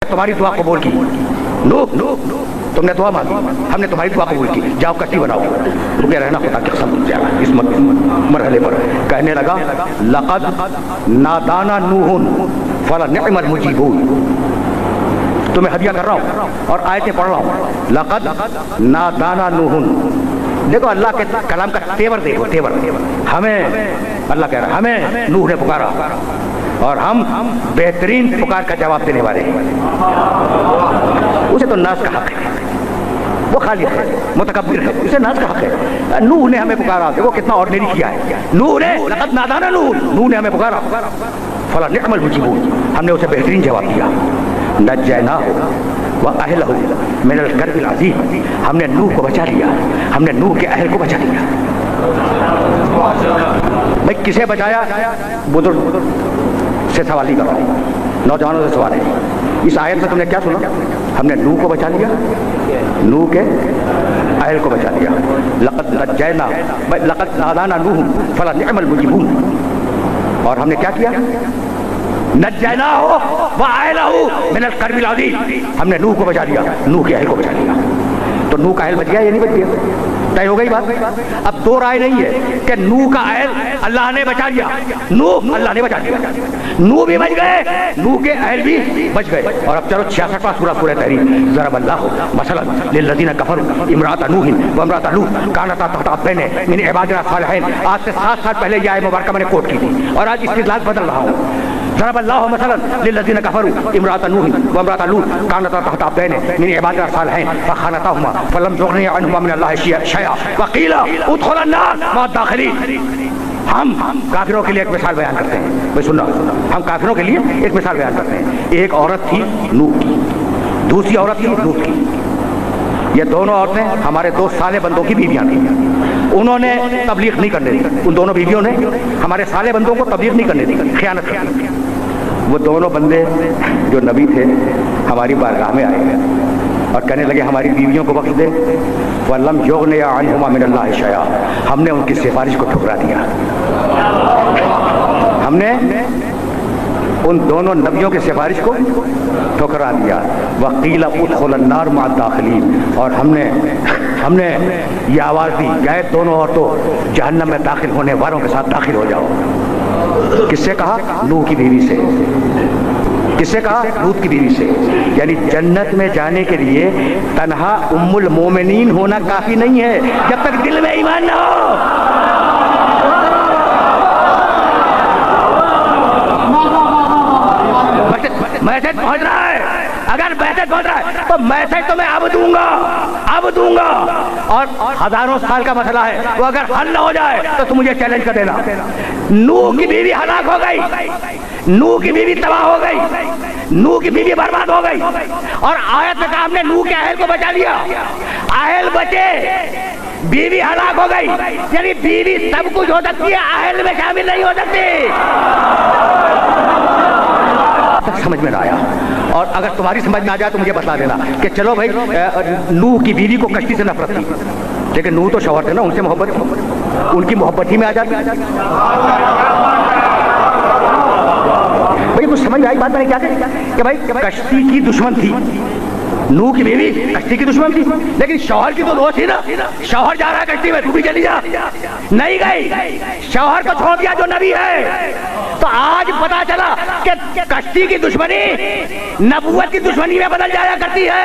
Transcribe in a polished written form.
तुम्हारी दुआ कबूल की। नूह तुमने दुआ मांगी, हमने तुम्हारी दुआ कबूल की, जाओ कश्ती बनाओ। रुके रहना, खुदा की कसम इस मरहले पर कहने लगा लक़द नादाना नूहुन फला निअमल मुजीबून। तुम्हें हदिया कर रहा हूँ और आयतें पढ़ रहा हूँ। लक़द नादाना नूहुन, देखो अल्लाह के कलाम का तेवर देखो, तेवर। हमें अल्लाह कह रहा है हमें नूह ने पुकारा और हम बेहतरीन पुकार का जवाब देने वाले हैं। उसे तो नाज का हक है, वो खालिक है, मुतकब्बिर है, उसे नाज का हक है। नूह ने हमें पुकारा, वो कितना ऑर्डिनरी किया है। नूह ने लक़द नादाना नूह ने हमें पुकारा फला निअमल मुजीबून, हमने उसे बेहतरीन जवाब दिया। नज्जैनाहु व अहलहु मिनल कर्बिल अज़ीम, हमने नूह को बचा लिया, हमने नूह के अहल को बचा लिया। भाई किसे बचाया? बुजुर्ग से सवाल ही कर रहा हूँ, नौजवानों से सवाल है। इस आयत में तुमने क्या सुना? हमने नूह को बचा लिया, नूह के अहल को बचा लिया। लक़द नज्जैना लक़द नादाना नूह फला निअमल मुजीबून, और हमने क्या किया? नज्जैनाहु व अहलहु मिनल कर्बिल अज़ीम, हमने नूह को बचा लिया, नूह के अहल को बचा लिया। तो नूह का अहल बच गया या नहीं बच गया? तय हो गई बात। अब दो राय नहीं है कि नूह का अहल अल्लाह ने बचा लिया, नूह अल्लाह ने बचा लिया, नूह भी बच गए, नूह के अहल भी बच गए। और अब चलो 66वां सूरा सूरह तहरीम, ज़रबल्लाहु मसलन लिल्लज़ीना कफ़रू इम्राअत नूहिन व इम्राअत लूत कानता तहता अब्दैन मिन इबादिना सालिहीन। आज से 7 साल पहले यह आयत मुबारका मैंने कोट की थी और आज इस्तिदलाल बदल रहा हूँ। ज़रबल्लाहु मसलन लिल्लज़ीना कफ़रू इम्राअत नूहिन व इम्राअत लूत कानता तहता अब्दैन मिन इबादिना सालिहीन फ़ख़ानताहुमा फ़लम युग़निया अन्हुमा मिनल्लाहि शैअन वक़ीला उदख़ुलन नार मअ दाख़िलीन। हम काफिरों के लिए एक मिसाल बयान करते हैं। भाई सुनना, हम काफिरों के लिए एक मिसाल बयान करते हैं। एक औरत थी नूह की, दूसरी औरत थी लूत की। ये दोनों औरतें हमारे 2 साले बंदों की बीवियां थी। उन्होंने तबलीग नहीं करने दी, उन दोनों बीवियों ने हमारे साले बंदों को तबलीग नहीं करने दी, खियानत कर दी। वो दोनों बंदे जो नबी थे हमारी बारगाह में आए और कहने लगे हमारी बीवियों को बख्श दे। वल्लम युग़निया अन्हुमा मिनल्लाहि शैआ, हमने उनकी सिफारिश को ठुकरा दिया। हमने उन दोनों नबियों की सिफारिश को ठुकरा दिया। वक़ीला उदख़ुलन नार मअ दाख़िलीन, और हमने ये आवाज़ दी गए दोनों औरतों जहन्नम में दाखिल होने वालों के साथ दाखिल हो जाओ। किससे कहा? नूह की बीवी से। किससे कहा? लूत की बीवी से। यानी जन्नत में जाने के लिए तन्हा उम्मुल मोमिनीन होना काफी नहीं है जब तक दिल में ईमान ना हो। मैसेज पहुंच रहा है, अगर मैसेज पहुंच रहा है तो मैसेज तो मैं अब दूंगा। और हजारों साल का मसला है, वो अगर हल ना हो जाए तो तुम मुझे चैलेंज कर देना। नूह की बीवी हलाक हो गई, नूह की बीवी तबाह हो गई, नूह की बीवी बर्बाद हो गई, और आयत में कहा हमने नूह के अहल को बचा लिया। अहल बचे, बीवी हलाक हो गई। यानी बीवी सब कुछ हो सकती है, अहल में शामिल नहीं हो सकती। समझ में ना आया, और अगर तुम्हारी समझ में आ जाए तो मुझे बता देना कि चलो भाई नूह की बीवी को कश्ती से नफरत थी, लेकिन नूह तो शौहर थे ना, उनसे मोहब्बत थी, उनकी मोहब्बत ही में आ जाती। भाई कुछ समझ में आई बात मैंने क्या कही कि भाई कश्ती की दुश्मन थी नूह की बीवी, कश्ती की दुश्मन थी, लेकिन शौहर की तो दोस्त थी ना। शौहर जा रहा है कश्ती में, तू भी चली जा। नहीं गई, शौहर को छोड़ दिया जो नबी है। तो आज पता चला कि कश्ती की दुश्मनी नबूवत की दुश्मनी में बदल जाया करती है।